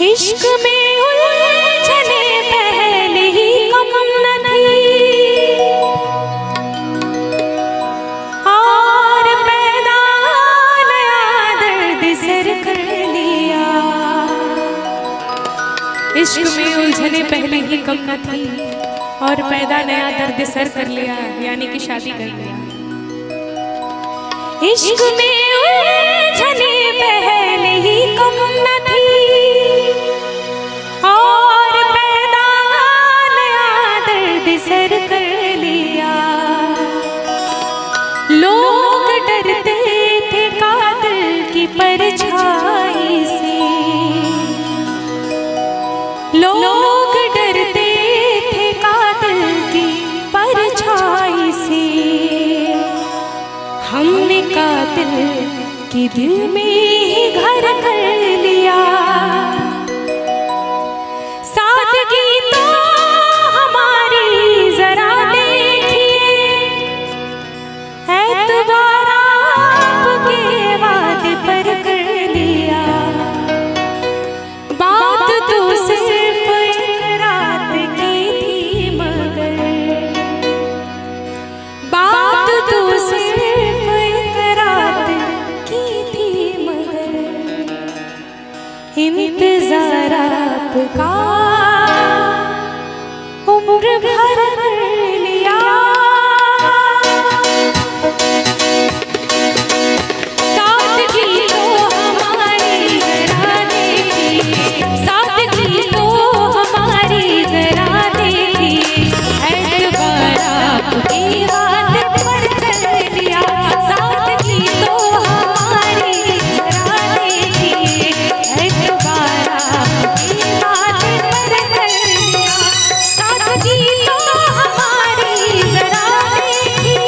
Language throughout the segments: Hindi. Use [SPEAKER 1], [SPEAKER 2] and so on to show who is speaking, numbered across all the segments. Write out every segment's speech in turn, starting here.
[SPEAKER 1] इश्क में उलझने पहले ही कम न थी और पैदा नया दर्द सर कर लिया। इश्क में उलझने पहले ही कम न थी और पैदा नया दर्द सर कर लिया, यानी कि शादी कर लिया। इश्क में उलझने पहले ही कम न थी और पैदा नया दर्द सर कर लिया। लोग डरते थे कातिल की परछाई से, लोग डरते थे कातिल की परछाई से। हमने कातिल के दिल में ही घर कर लिया। सादगी तो हमारी जरा देखिए, एतबार आपके वादे पर कर लिया। बात तो सिर्फ एक रात की थी मगर, बात तो सिर्फ इंतज़ार आपका उम्र भर कर लिया। सादगी तो हमारी जरा देखिए, सादगी तो हमारी जरा देखिए, एतबार आपकी बात पर कर लिया। सादगी तो हमारी जरा देखिए, एतबार आपकी बात पर कर लिया। सादगी तो हमारी जरा देखिए,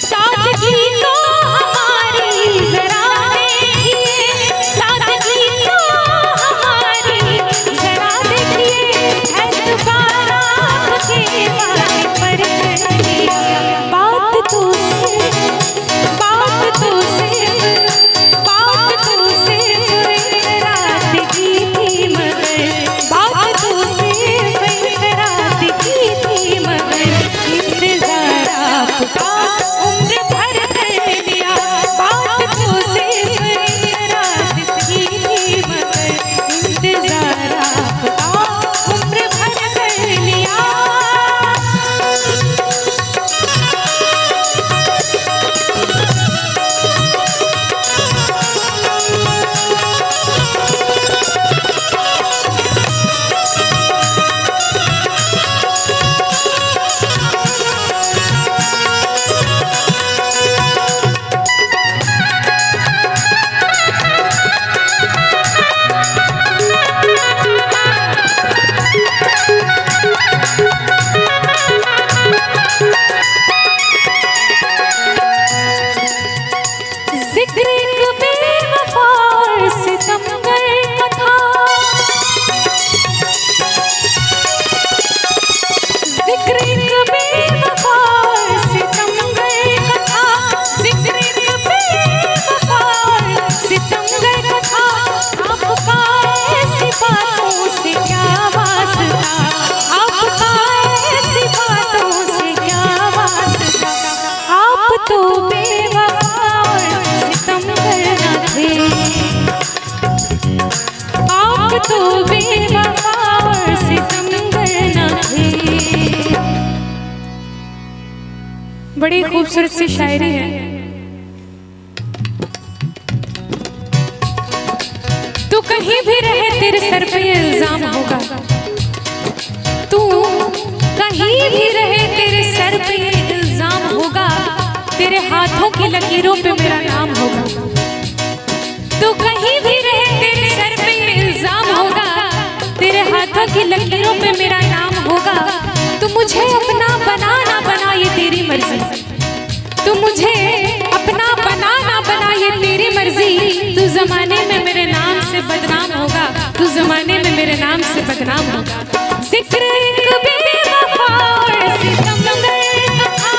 [SPEAKER 1] सादगी तो हमारी जरा देखिए, सादगी तो हमारी जरा देखिए, एतबार आपकी बात पर कर लिया। बात तो बात तो सिर्फ एक रात की थी मगर, बात तो सिर्फ एक रात की थी मगर, इंतजार आपका उम्र भर कर लिया। बात तो सिर्फ एक रात की थी मगर, इंतजार आपका उम्र भर कर लिया। जिक्र एक बेवफा और सितमगर का था, जिक्र एक बेवफा और सितमगर का था, जिक्र एक बेवफा और सितमगर का था। आपका ऐसी बातों से क्या वास्ता, आपका ऐसी बातों से क्या वास्ता। आप तो बेवफा आप तो बेवफा और सितमगर न थे। बड़ी खूबसूरत सी शायरी है। तू कहीं भी रहे तेरे सर पे ये इल्जाम होगा, तू कहीं भी रहे तेरे सर पे ये इल्जाम होगा, तेरे हाथों की लकीरों पे मेरा नाम होगा। तू कहीं भी रहे तेरे सर पे ये इल्जाम होगा, तेरे हाथों की लकीरों पे मेरा नाम होगा। तू मुझे अपना बना ना बना ये तेरी मर्जी, तू मुझे अपना बना ना बना ये तेरी मर्जी। तू जमाने में मेरे नाम से बदनाम होगा, तू जमाने में मेरे नाम से बदनाम होगा। जिक्र एक बेवफा और सितमगर का था,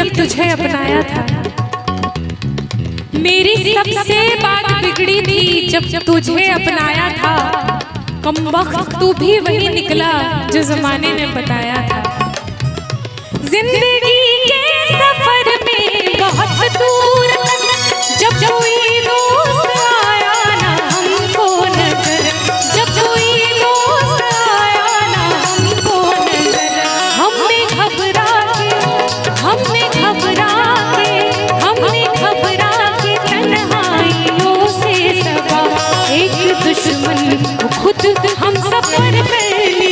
[SPEAKER 1] जब तुझे अपनाया था। मेरी सबसे बात बिगड़ी थी जब तुझे अपनाया था। कमबख्त तू भी वही निकला जो जमाने ने बताया था। जिंदगी के सफर में बहुत दूर जब कोई दोस्त आया ना हमको नजर, जब कोई दोस्त आया ना हमको नजर, हमने घबरा के तन्हाइयों से सबा एक दुश्मन खुद हम सफर पर